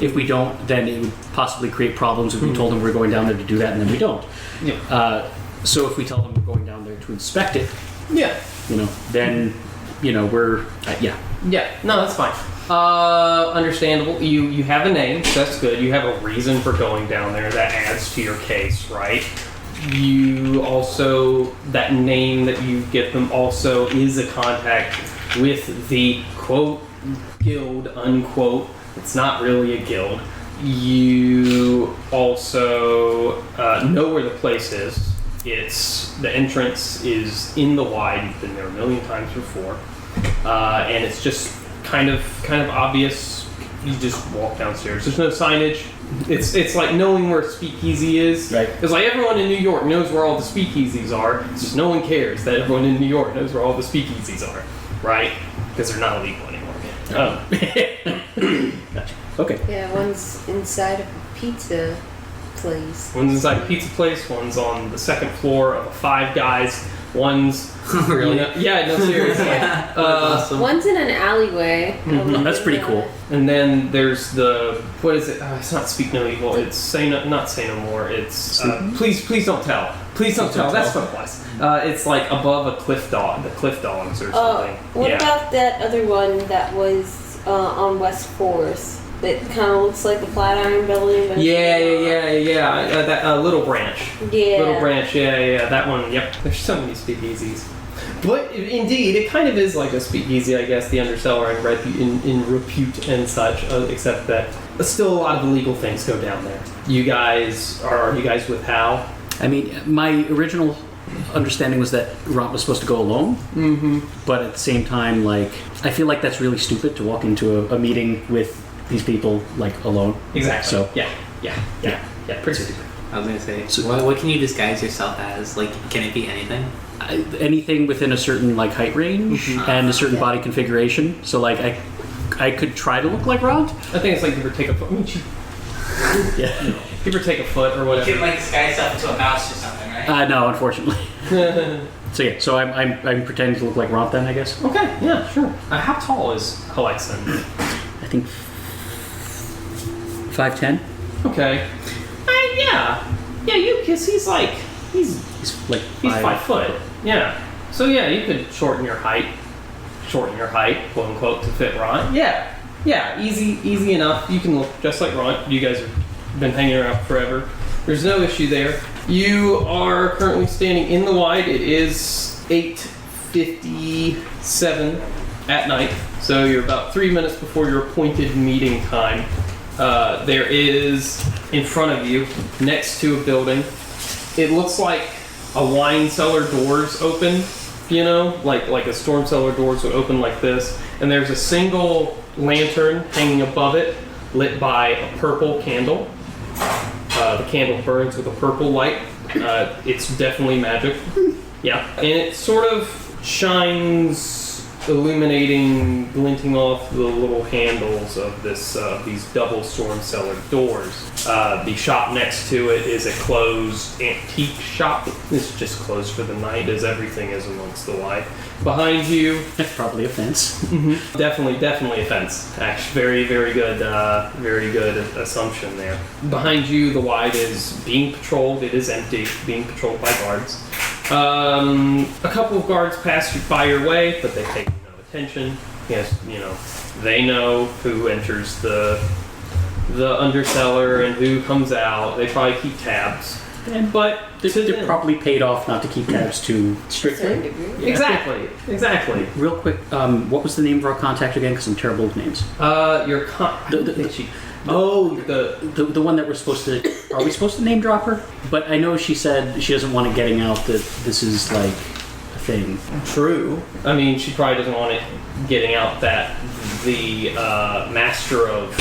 If we don't, then it would possibly create problems if we told them we're going down there to do that and then we don't. Yeah. So if we tell them we're going down there to inspect it, yeah, then we're yeah. Yeah. No, that's fine. Understandable. You have a name, so that's good. You have a reason for going down there. That adds to your case, right? You also, that name that you get them also is a contact with the quote guild unquote. It's not really a guild. You also know where the place is. The entrance is in the wide. You've been there a million times before, and it's just kind of obvious. You just walk downstairs. There's no signage. It's like knowing where Speakeasy is. Right. It's like everyone in New York knows where all the speakeasies are. It's just no one cares that everyone in New York knows where all the speakeasies are, right? Because they're not illegal anymore. Gotcha. Okay. Yeah, one's inside of a pizza place. One's inside a pizza place. One's on the second floor of a Five Guys. One's Really? Yeah, no, seriously. Awesome. One's in an alleyway. That's pretty cool. And then there's what is it? It's not Speak No Evil. It's not Say No More. It's Please Don't Tell. Please Don't Tell. That's what it was. It's like above the Cliff Dogs or something. What about that other one that was on West 4th? That kind of looks like the Flatiron Building. But Yeah. That Little Branch. Yeah. Little Branch. Yeah. That one. Yep. There's so many speakeasies. But indeed, it kind of is like a speakeasy, I guess, the Underseller in repute and such, except that still a lot of illegal things go down there. Are you guys with Hal? I mean, my original understanding was that Ront was supposed to go alone. Mm-hmm. But at the same time, like, I feel like that's really stupid to walk into a meeting with these people, like, alone. Exactly. So, yeah, pretty stupid. I was gonna say, what can you disguise yourself as? Like, can it be anything? Anything within a certain, like, height range and a certain body configuration. So, like, I could try to look like Ront. I think it's like give or take a foot. Give or take a foot or whatever. You can, like, disguise yourself into a mouse or something, right? No, unfortunately. So I'm pretending to look like Ront then, I guess. Okay, yeah, sure. How tall is Halexan? I think 5'10". Okay. Yeah, because he's like 5 foot. Yeah. So yeah, you could shorten your height, quote unquote, to fit Ront. Yeah, easy enough. You can look just like Ront. You guys have been hanging around forever. There's no issue there. You are currently standing in the wide. It is 8:57 at night, so you're about 3 minutes before your appointed meeting time. There is, in front of you, next to a building, it looks like a wine cellar doors open, like a storm cellar doors would open like this, and there's a single lantern hanging above it, lit by a purple candle. The candle burns with a purple light. It's definitely magic. Yeah, and it sort of shines illuminating, glinting off the little handles of these double storm cellar doors. The shop next to it is a closed antique shop. It's just closed for the night, as everything is amongst the light. Behind you, That's probably a fence. definitely a fence. Actually, very good assumption there. Behind you, the wide is being patrolled. It is empty, being patrolled by guards. A couple of guards pass by your way, but they take no attention. Yes, they know who enters the undercellar and who comes out. They probably keep tabs. But They're probably paid off not to keep tabs too strictly. Exactly. Real quick, what was the name of our contact again? Because I'm terrible with names. The one that we're supposed to... Are we supposed to name drop her? But I know she said she doesn't want it getting out that this is like a thing. True. I mean, she probably doesn't want it getting out that the master of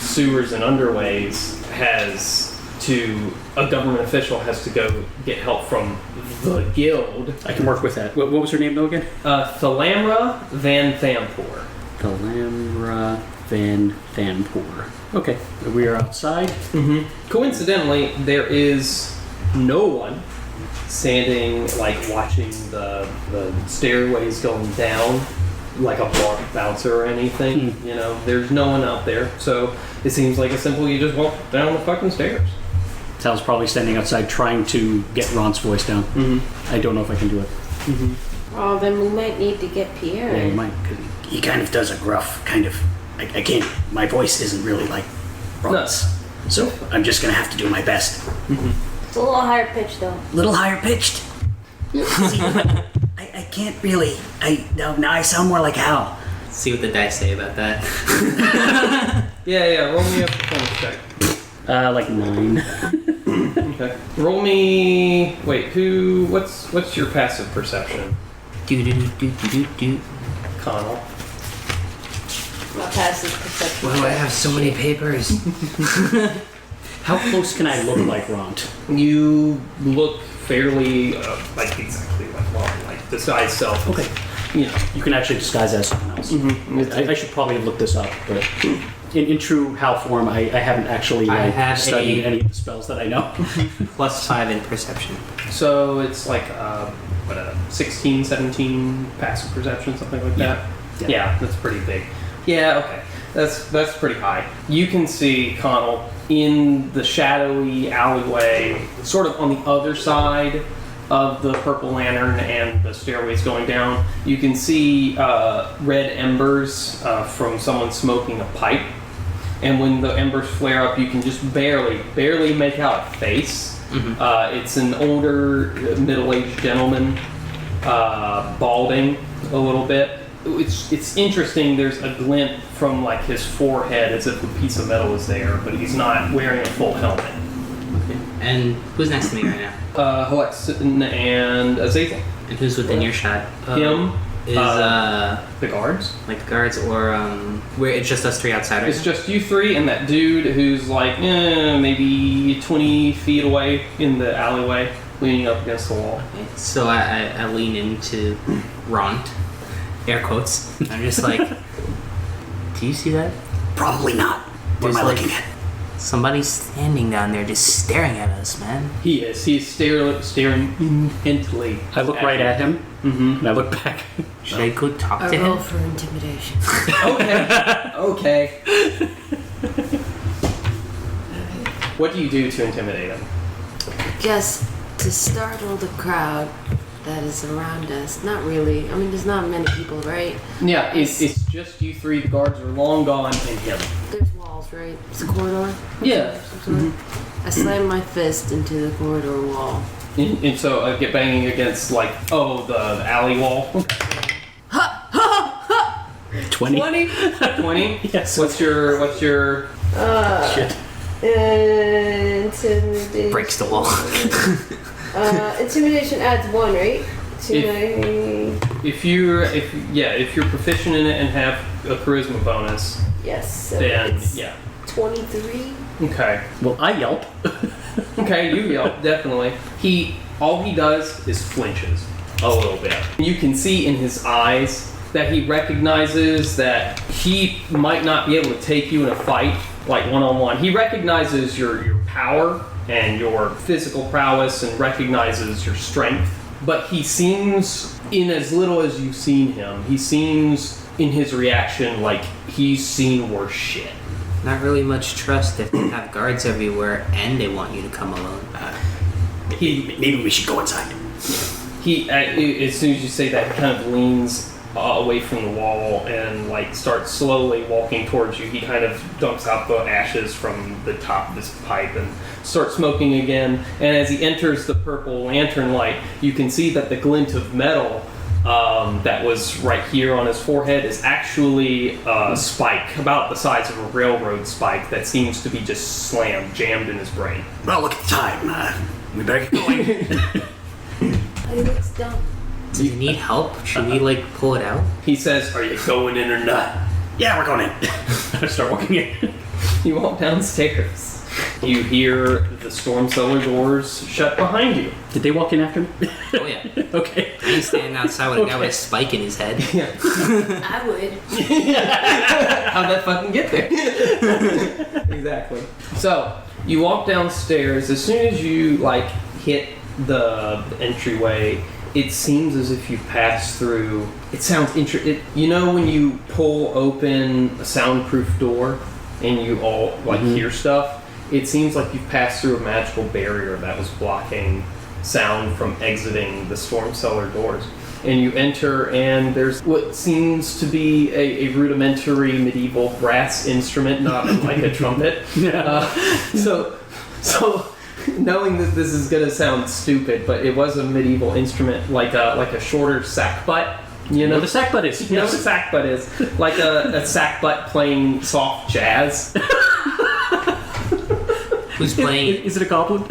sewers and underways a government official has to go get help from the guild. I can work with that. What was her name though again? Sav'ah Rah Vicarro. Sav'ah Rah Vicarro. Okay, we are outside. Mm-hmm. Coincidentally, there is no one standing, watching the stairways going down, like a bar bouncer or anything. There's no one out there. So it seems like you just walk down the fucking stairs. Sal's probably standing outside trying to get Ront's voice down. Mm-hmm. I don't know if I can do it. Mm-hmm. Oh, then we might need to get Pierre. Yeah, you might. Cause he kind of does a gruff kind of... I can't... My voice isn't really like Ront's. No. So I'm just going to have to do my best. Mm-hmm. It's a little higher pitched, though. Little higher pitched? See, I can't really... Now I sound more like Hal. See what the dice say about that. Yeah, roll me a performance check. 9. Okay. Roll me... Wait, what's your passive perception? Conall. My passive perception. Why do I have so many papers? How close can I look like Ront? You look fairly, exactly like Ront, like disguise self. Okay. You can actually disguise as someone else. Mm-hmm. I should probably have looked this up, but in true Hal form, I haven't actually studied any of the spells that I know. +5 in perception. So it's like a 16, 17 passive perception, something like that. Yeah, that's pretty big. Yeah, okay. That's pretty high. You can see Conall in the shadowy alleyway, sort of on the other side of the purple lantern and the stairways going down. You can see red embers from someone smoking a pipe. And when the embers flare up, you can just barely make out a face. Mm-hmm. It's an older, middle-aged gentleman, balding a little bit. It's interesting. There's a glint from his forehead as if a piece of metal is there, but he's not wearing a full helmet. Okay. And who's next to me right now? Halexan and Azazel. And who's within earshot? Him is the guards. Like the guards, or where it's just us three outsiders. It's just you three and that dude who's maybe 20 feet away in the alleyway, leaning up against the wall. Okay. So I lean into Ront. Air quotes. I'm just like, do you see that? Probably not. What am I looking at? Somebody's standing down there just staring at us, man. He is. He's staring intently. I look right at him, and I look back. Should I go talk to him? Roll for intimidation. Okay. What do you do to intimidate him? Just to startle the crowd that is around us. Not really. I mean, there's not many people, right? Yeah, it's just you three. The guards are long gone, and him. There's walls, right? It's a corridor? Yeah. I slam my fist into the corridor wall. And so I get banging against, the alley wall. 20. 20? Yes. What's your... Shit. Intimidation. Breaks the wall. Intimidation adds 1, right? If you're proficient in it and have a charisma bonus, Yes. So then it's yeah. 23. Okay. Well, I yelp. Okay, you yelp, definitely. All he does is flinches a little bit. You can see in his eyes that he recognizes that he might not be able to take you in a fight, like one-on-one. He recognizes your power and your physical prowess and recognizes your strength. But he seems, in as little as you've seen him, he seems in his reaction like he's seen worse shit. Not really much trust if they have guards everywhere and they want you to come alone. Maybe we should go inside. He, as soon as you say that, he kind of leans away from the wall and like starts slowly walking towards you. He kind of dumps out the ashes from the top of his pipe and starts smoking again. And as he enters the purple lantern light, you can see that the glint of metal that was right here on his forehead is actually a spike about the size of a railroad spike that seems to be just jammed in his brain. Well, look at the time. We better get going. He looks dumb. Does he need help? Should we pull it out? He says, Are you going in or not? Yeah, we're going in. I start walking in. you walk downstairs. You hear the storm cellar doors shut behind you. Did they walk in after me? Oh yeah. Okay. I ain't standing outside with a guy with a spike in his head. Yeah. I would. How'd that fucking get there? Exactly. So, you walk downstairs. As soon as you, hit the entryway, it seems as if you've passed through... It sounds interesting. You know when you pull open a soundproof door and you all, hear stuff? It seems like you've passed through a magical barrier that was blocking sound from exiting the storm cellar doors. And you enter, and there's what seems to be a rudimentary medieval brass instrument, not like a trumpet. So knowing that this is gonna sound stupid, but it was a medieval instrument, like a shorter sackbut. You know what a sackbut is. You know what a sackbut is? Like a sackbut playing soft jazz. Who's playing? Is it a goblin?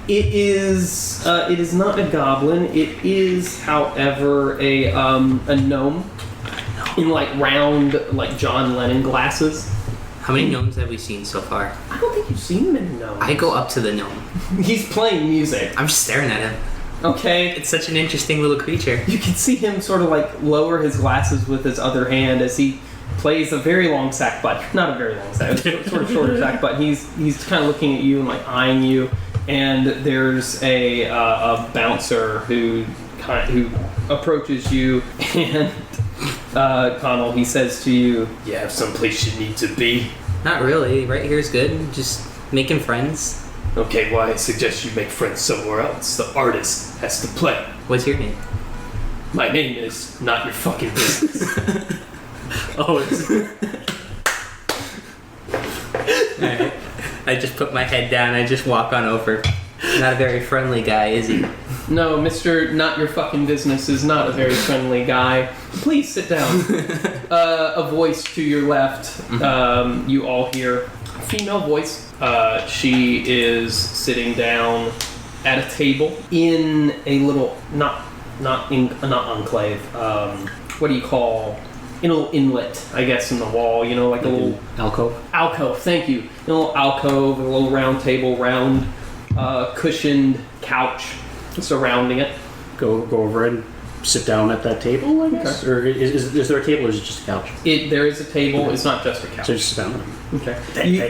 It is not a goblin. It is, however, a gnome in round John Lennon glasses. How many gnomes have we seen so far? I don't think you've seen many gnomes. I go up to the gnome. He's playing music. I'm just staring at him. Okay. It's such an interesting little creature. You can see him sort of lower his glasses with his other hand as he plays a very long sackbut. Not a very long sackbut, sort of shorter sackbut. He's kind of looking at you and eyeing you. And there's a bouncer who approaches you, and Conall, he says to you, You have someplace you need to be? Not really. Right here is good. Just making friends. Okay, well, I suggest you make friends somewhere else. The artist has to play. What's your name? My name is not your fucking business. Alright. I just put my head down. I just walk on over. Not a very friendly guy, is he? No, Mr. Not Your Fucking Business is not a very friendly guy. Please sit down. A voice to your left, you all hear a female voice. She is sitting down at a table in a little, not enclave, what do you call... In a little inlet, I guess, in the wall, a little... Alcove? Alcove, thank you. In a little alcove, a little round table, cushioned couch surrounding it. Go over and sit down at that table, I guess? Okay. Or is there a table or is it just a couch? There is a table, it's not just a couch. So just sit down. Okay.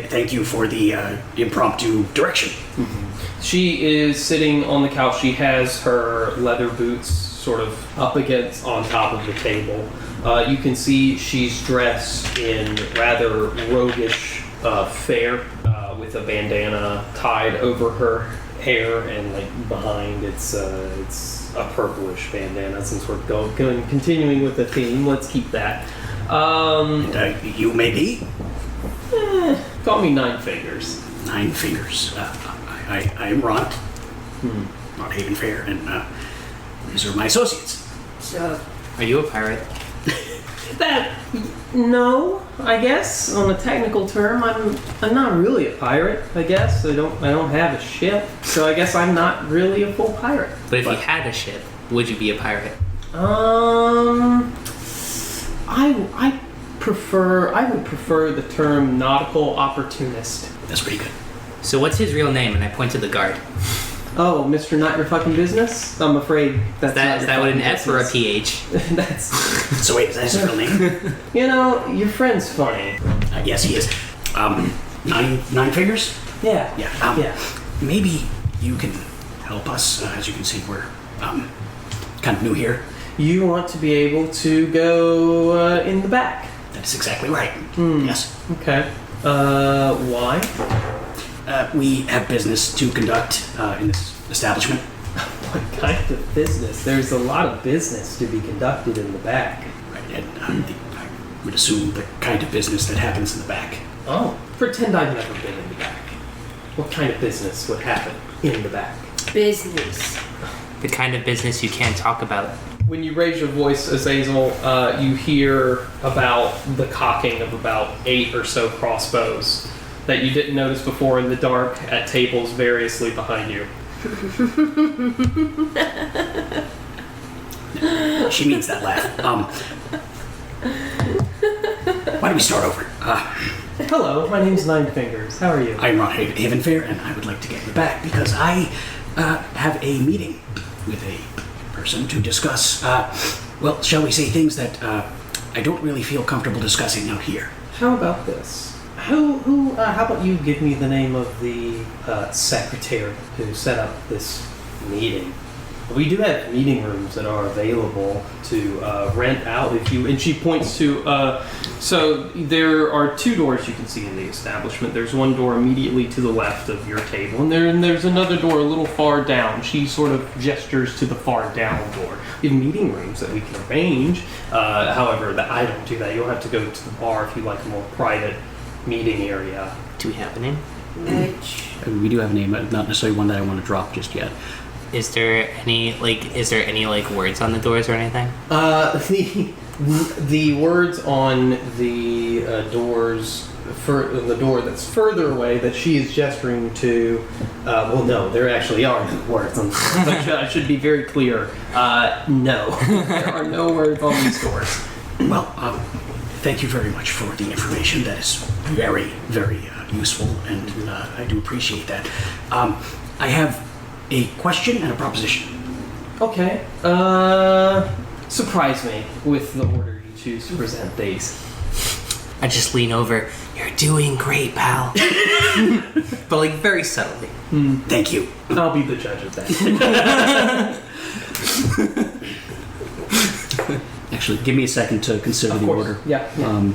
Thank you for the impromptu direction. Mm-hmm. She is sitting on the couch. She has her leather boots sort of up on top of the table. You can see she's dressed in rather roguish fare with a bandana tied over her hair, and behind it's a purplish bandana. Since we're continuing with the theme, let's keep that. You may be? Call me Nine Fingers. 9 Fingers. I am Ront Havenfair, and these are my associates. So, Are you a pirate? No, I guess on a technical term, I'm not really a pirate. I guess I don't have a ship, so I guess I'm not really a full pirate. But if you had a ship, would you be a pirate? I would prefer the term nautical opportunist. That's pretty good. So what's his real name? And I point to the guard. Oh, Mr. Not Your Fucking Business? I'm afraid that's not Is your that what an fucking F or a business. PH? That's... So wait, is that his real name? You know, your friend's funny. Yes, he is. Nine figures? Yeah. Yeah. Yeah. Maybe you can help us. As you can see, we're kind of new here. You want to be able to go in the back. That's exactly right. Yes. Okay. Why? We have business to conduct in this establishment. What kind of business? There's a lot of business to be conducted in the back. Right, and I would assume the kind of business that happens in the back. Oh. Pretend I've never been in the back. What kind of business would happen in the back? Business. The kind of business you can't talk about. When you raise your voice, Azazel, you hear about the cocking of about 8 or so crossbows that you didn't notice before in the dark at tables variously behind you. She means that laugh. Why don't we start over? Hello, my name's Nine Fingers. How are you? I'm Ront Havenfair, and I would like to get in the back because I have a meeting with a person to discuss, well, shall we say, things that I don't really feel comfortable discussing out here. How about this? How about you give me the name of the secretary who set up this meeting? We do have meeting rooms that are available to rent out if you, and she points to, so there are 2 doors you can see in the establishment. There's one door immediately to the left of your table, and there's another door a little far down. She sort of gestures to the far down door. We have meeting rooms that we can arrange. However, I don't do that. You'll have to go to the bar if you like a more private meeting area. Do we have a name? Which? We do have a name, but not necessarily one that I want to drop just yet. Is there any words on the doors or anything? The words on the doors, for the door that's further away that she is gesturing to, well, no, there actually are no words on the doors. I should be very clear. No, there are no words on these doors. Well, thank you very much for the information. That is very, very useful, and I do appreciate that. I have a question and a proposition. Okay. Surprise me with the order you choose to present these. I just lean over. You're doing great, pal. But like very subtly. Thank you. I'll be the judge of that. Actually, give me a second to consider the order. Yeah.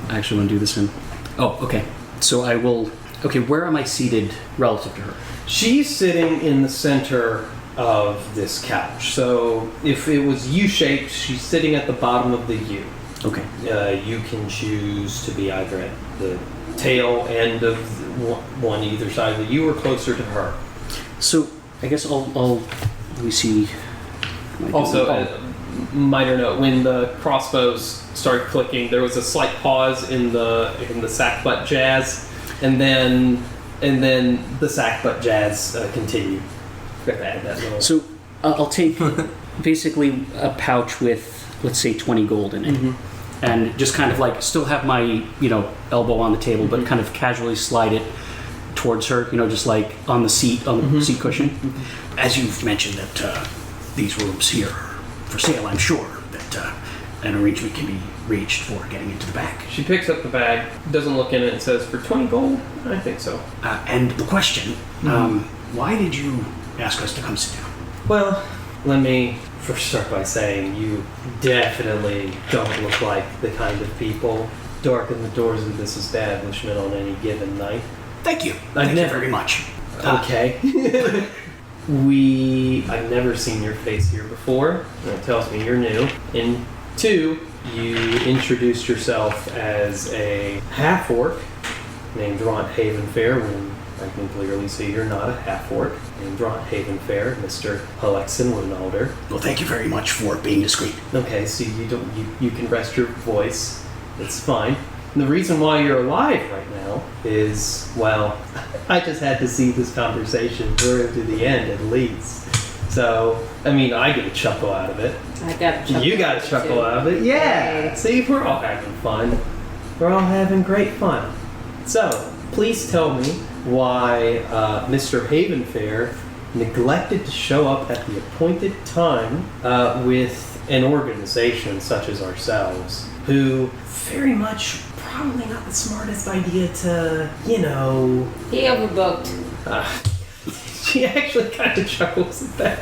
I actually want to do this in. Oh, okay. So I will. Okay, where am I seated relative to her? She's sitting in the center of this couch. So if it was U-shaped, she's sitting at the bottom of the U. Okay. You can choose to be either at the tail end of one either side of the U or closer to her. So I guess I'll let me see. Also, minor note: when the crossbows started clicking, there was a slight pause in the sackbut jazz, and then the sackbut jazz continued. Forgot to add that little. So I'll take basically a pouch with, let's say, 20 gold in it, and just kind of like still have my elbow on the table, but kind of casually slide it towards her, just like on the seat, on the seat cushion. As you've mentioned that these rooms here are for sale, I'm sure that an arrangement can be reached for getting into the back. She picks up the bag, doesn't look in it, and says, "For 20 gold? I think so." And the question, why did you ask us to come sit down? Well, let me first start by saying you definitely don't look like the kind of people darken the doors of this establishment on any given night. Thank you. Thank you very much. Okay. I've never seen your face here before. That tells me you're new. And 2, you introduced yourself as a half-orc named Ront Havenfair, when I can clearly see you're not a half-orc. Named Ront Havenfair, Mr. Halexan Wynalder. Well, thank you very much for being discreet. Okay, so you can rest your voice. It's fine. And the reason why you're alive right now is, well, I just had to see this conversation through to the end at least. So, I mean, I get a chuckle out of it. I got a chuckle. You got a chuckle out of it. Yeah. Yay. See, we're all having fun. We're all having great fun. So, please tell me why Mr. Havenfair neglected to show up at the appointed time with an organization such as ourselves, who very much probably not the smartest idea to, He overbooked. She actually kind of chuckles at that.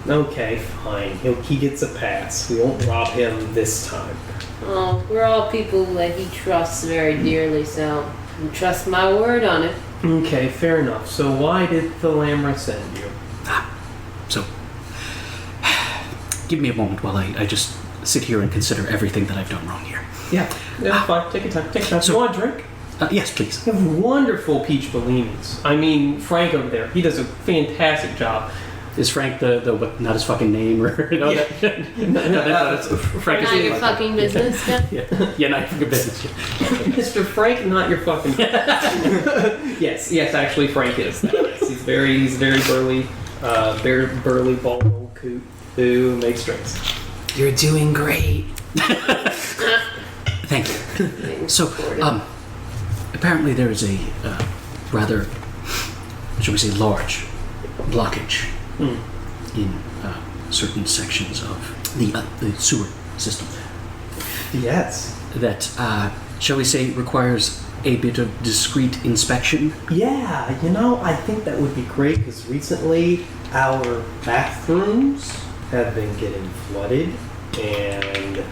Okay, fine. He gets a pass. We won't rob him this time. Oh, we're all people that he trusts very dearly, so you trust my word on it. Okay, fair enough. So why did Thalamra send you? So, give me a moment while I just sit here and consider everything that I've done wrong here. Yeah, fine. Take your time. So, you want a drink? Yes, please. You have wonderful peach bellinis. I mean, Frank over there, he does a fantastic job. Is Frank the what, not his fucking name or no? Yeah. That's Frank is Not your fucking business, Jeff? Yeah, not your business. Mr. Frank, not your fucking. yes, actually, Frank is. He's very burly, burly, bald old coot who makes drinks. You're doing great. Thank you. So, apparently there is a rather, shall we say, large blockage in certain sections of the sewer system. Yes. That, shall we say, requires a bit of discreet inspection. Yeah, I think that would be great because recently our bathrooms have been getting flooded, and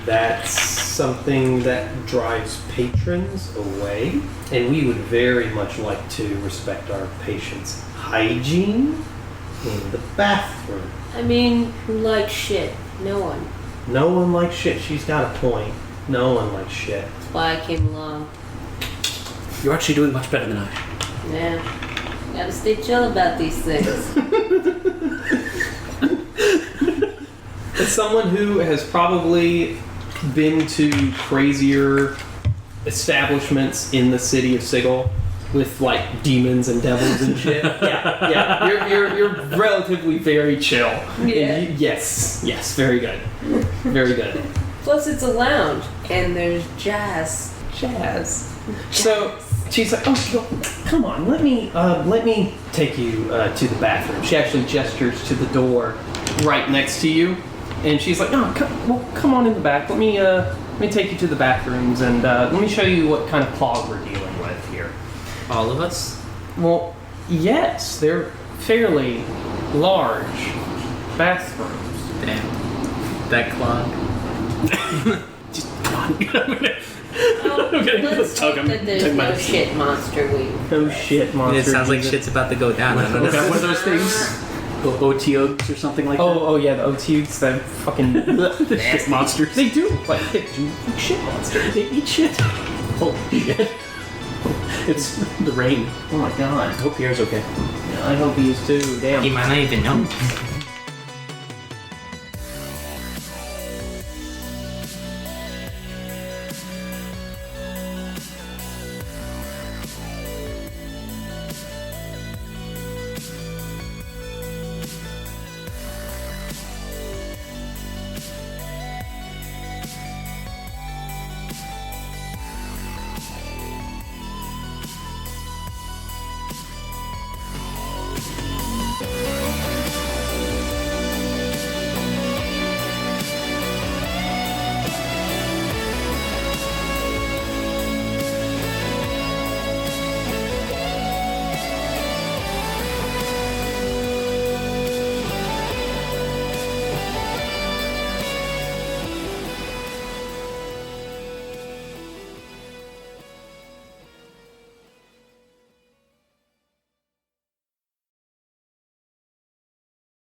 that's something that drives patrons away. And we would very much like to respect our patients' hygiene in the bathroom. I mean, who likes shit? No one. No one likes shit. She's got a point. No one likes shit. That's why I came along. You're actually doing much better than I. Yeah. Gotta stay chill about these things. As someone who has probably been to crazier establishments in the city of Sigil with like demons and devils and shit. Yeah. You're relatively very chill. Yeah. Yes, very good. Very good. Plus, it's a lounge, and there's jazz. So she's like, "Oh, come on, let me take you to the bathroom." She actually gestures to the door right next to you, and she's like, "No, come on in the back. Let me take you to the bathrooms, and let me show you what kind of clog we're dealing with here." All of us? Well, yes, they're fairly large bathrooms. Damn. That clog. Just come on. Let's hope that there's no shit monster week. No shit, monster. It sounds like shit's about to go down. I don't know. What are those things? OTOs or something like that? Oh yeah, the OTUs, the fucking The shit monsters. They do like shit monsters. They eat shit. Holy shit. It's the rain. Oh my god. I hope Pierre's okay. I hope he is too. Damn. He might not even know.